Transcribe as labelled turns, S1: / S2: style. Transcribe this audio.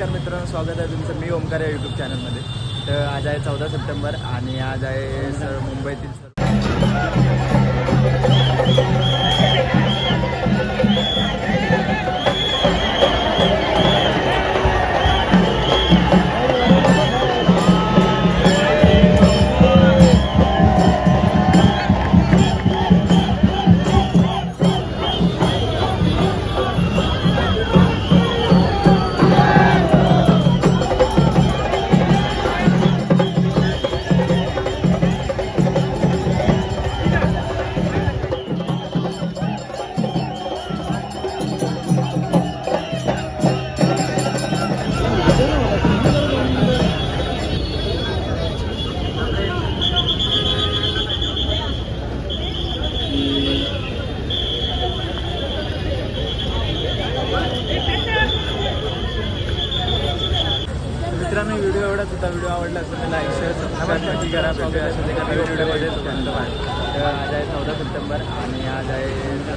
S1: नमस्कार मित्रांनो, स्वागत आहे तुमचं मी ओमकार या यूट्यूब चॅनलमध्ये. तर आज आहे 14 सप्टेंबर आणि आज आहे सर मुंबईतील मित्रांनो व्हिडिओ एवढाच होता. व्हिडिओ आवडला असेल तर लाईक शेअर सबस्क्राईब नक्की करा. भेटूया असेल एका नवीन व्हिडिओमध्ये. तर आज आहे 14 सप्टेंबर आणि आज आहे